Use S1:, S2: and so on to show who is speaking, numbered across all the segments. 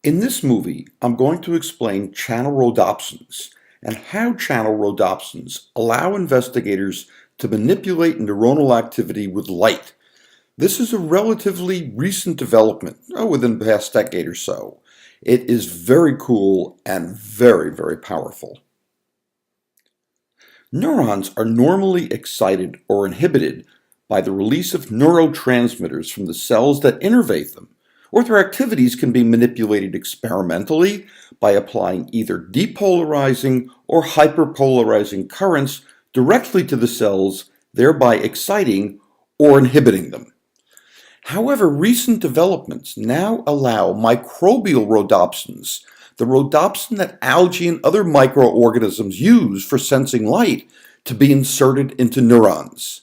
S1: In this movie, I'm going to explain channelrhodopsins and how channelrhodopsins allow investigators to manipulate neuronal activity with light. This is a relatively recent development, within the past decade or so. It is very cool and very, very powerful. Neurons are normally excited or inhibited by the release of neurotransmitters from the cells that innervate them, or their activities can be manipulated experimentally by applying either depolarizing or hyperpolarizing currents directly to the cells, thereby exciting or inhibiting them. However, recent developments now allow microbial rhodopsins, the rhodopsin that algae and other microorganisms use for sensing light, to be inserted into neurons.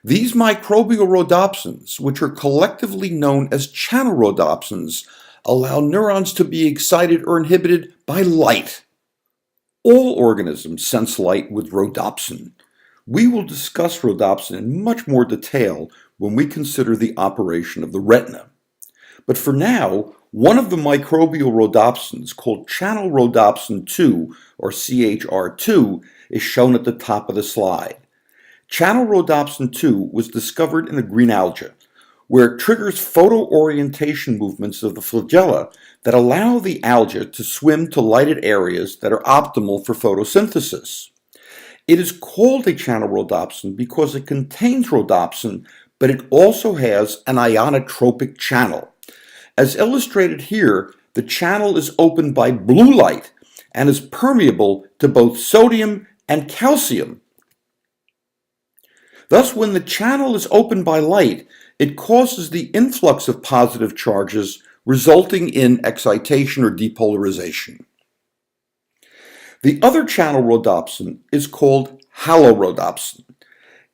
S1: These microbial rhodopsins, which are collectively known as channelrhodopsins, allow neurons to be excited or inhibited by light. All organisms sense light with rhodopsin. We will discuss rhodopsin in much more detail when we consider the operation of the retina. But for now, one of the microbial rhodopsins, called Channelrhodopsin 2, or CHR2, is shown at the top of the slide. Channelrhodopsin 2 was discovered in a green alga, where it triggers photoorientation movements of the flagella that allow the alga to swim to lighted areas that are optimal for photosynthesis. It is called a channelrhodopsin because it contains rhodopsin, but it also has an ionotropic channel. As illustrated here, the channel is opened by blue light and is permeable to both sodium and calcium. Thus, when the channel is opened by light, it causes the influx of positive charges, resulting in excitation or depolarization. The other channelrhodopsin is called Halorhodopsin.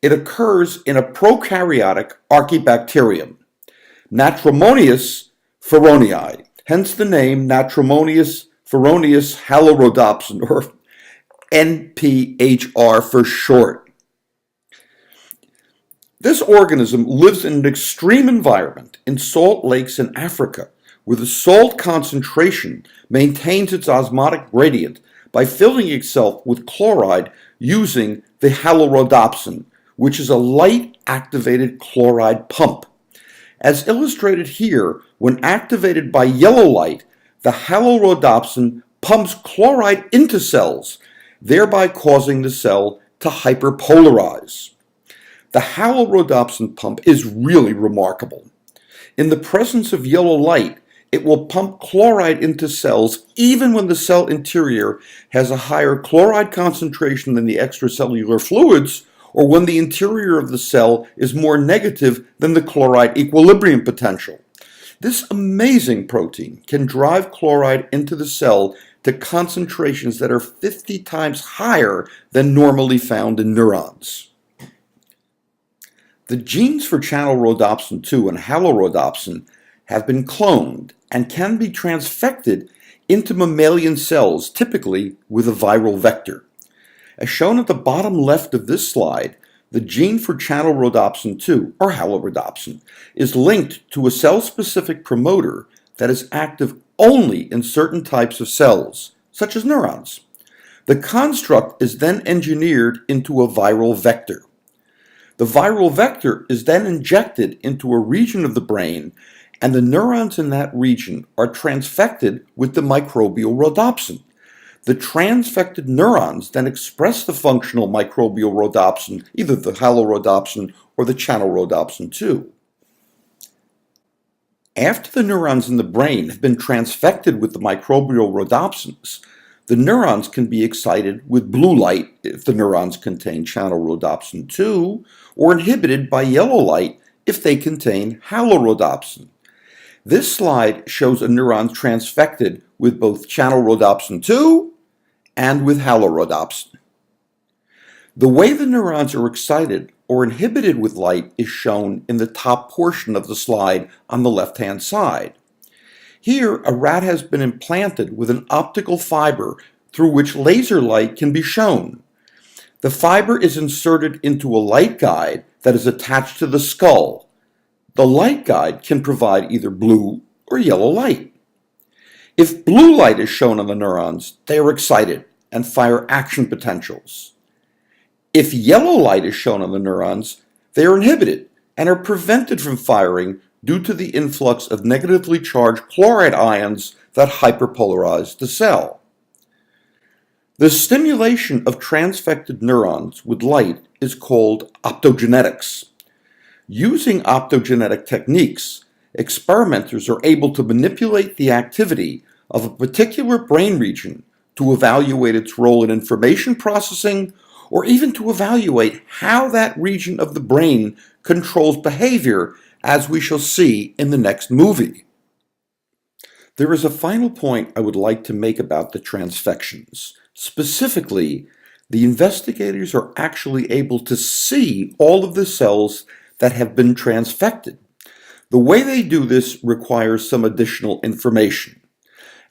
S1: It occurs in a prokaryotic archaebacterium, Natromonius feronii, hence the name Natromonius feroneus halorhodopsin, or NPHR for short. This organism lives in an extreme environment in salt lakes in Africa, where the salt concentration maintains its osmotic gradient by filling itself with chloride using the halorhodopsin, which is a light-activated chloride pump. As illustrated here, when activated by yellow light, the halorhodopsin pumps chloride into cells, thereby causing the cell to hyperpolarize. The halorhodopsin pump is really remarkable. In the presence of yellow light, it will pump chloride into cells even when the cell interior has a higher chloride concentration than the extracellular fluids, or when the interior of the cell is more negative than the chloride equilibrium potential. This amazing protein can drive chloride into the cell to concentrations that are 50 times higher than normally found in neurons. The genes for channelrhodopsin 2 and halorhodopsin have been cloned and can be transfected into mammalian cells, typically with a viral vector. As shown at the bottom left of this slide, the gene for channelrhodopsin 2, or halorhodopsin, is linked to a cell-specific promoter that is active only in certain types of cells, such as neurons. The construct is then engineered into a viral vector. The viral vector is then injected into a region of the brain, and the neurons in that region are transfected with the microbial rhodopsin. The transfected neurons then express the functional microbial rhodopsin, either the halorhodopsin or the channelrhodopsin 2. After the neurons in the brain have been transfected with the microbial rhodopsins, the neurons can be excited with blue light if the neurons contain channelrhodopsin 2, or inhibited by yellow light if they contain halorhodopsin. This slide shows a neuron transfected with both channelrhodopsin 2 and with halorhodopsin. The way the neurons are excited or inhibited with light is shown in the top portion of the slide on the left-hand side. Here, a rat has been implanted with an optical fiber through which laser light can be shown. The fiber is inserted into a light guide that is attached to the skull. The light guide can provide either blue or yellow light. If blue light is shown on the neurons, they are excited and fire action potentials. If yellow light is shown on the neurons, they are inhibited and are prevented from firing due to the influx of negatively charged chloride ions that hyperpolarize the cell. The stimulation of transfected neurons with light is called optogenetics. Using optogenetic techniques, experimenters are able to manipulate the activity of a particular brain region to evaluate its role in information processing, or even to evaluate how that region of the brain controls behavior, as we shall see in the next movie. There is a final point I would like to make about the transfections. Specifically, the investigators are actually able to see all of the cells that have been transfected. The way they do this requires some additional information.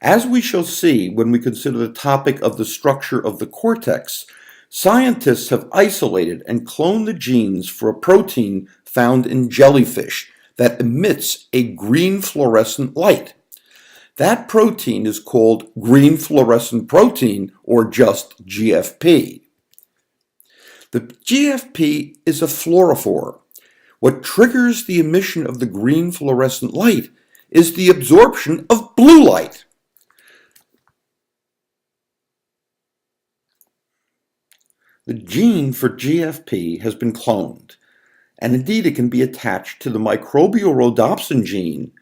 S1: As we shall see when we consider the topic of the structure of the cortex, scientists have isolated and cloned the genes for a protein found in jellyfish that emits a green fluorescent light. That protein is called green fluorescent protein, or just GFP. The GFP is a fluorophore. What triggers the emission of the green fluorescent light is the absorption of blue light. The gene for GFP has been cloned, and indeed it can be attached to the microbial rhodopsin gene,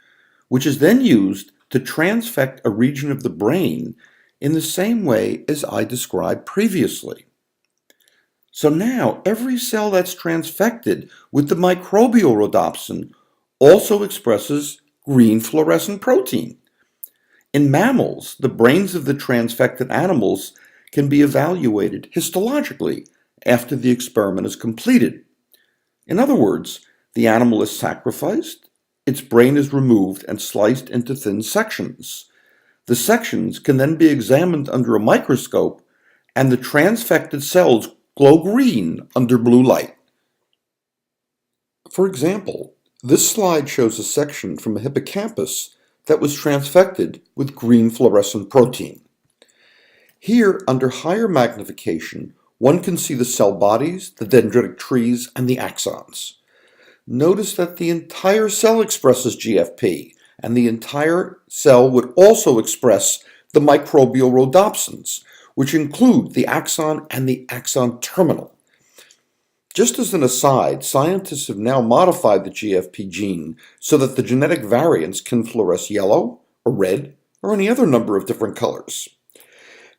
S1: which is then used to transfect a region of the brain in the same way as I described previously. So now every cell that's transfected with the microbial rhodopsin also expresses green fluorescent protein. In mammals, the brains of the transfected animals can be evaluated histologically after the experiment is completed. In other words, the animal is sacrificed, its brain is removed and sliced into thin sections. The sections can then be examined under a microscope, and the transfected cells glow green under blue light. For example, this slide shows a section from a hippocampus that was transfected with green fluorescent protein. Here, under higher magnification, one can see the cell bodies, the dendritic trees, and the axons. Notice that the entire cell expresses GFP, and the entire cell would also express the microbial rhodopsins, which include the axon and the axon terminal. Just as an aside, scientists have now modified the GFP gene so that the genetic variants can fluoresce yellow, or red, or any other number of different colors.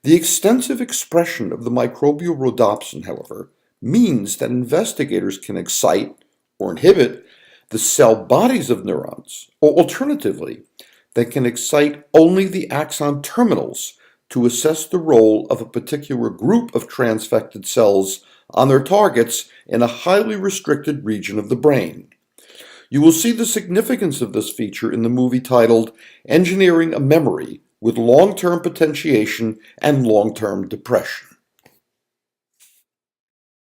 S1: The extensive expression of the microbial rhodopsin, however, means that investigators can excite or inhibit the cell bodies of neurons, or alternatively, they can excite only the axon terminals to assess the role of a particular group of transfected cells on their targets in a highly restricted region of the brain. You will see the significance of this feature in the movie titled Engineering a Memory with Long-Term Potentiation and Long-Term Depression.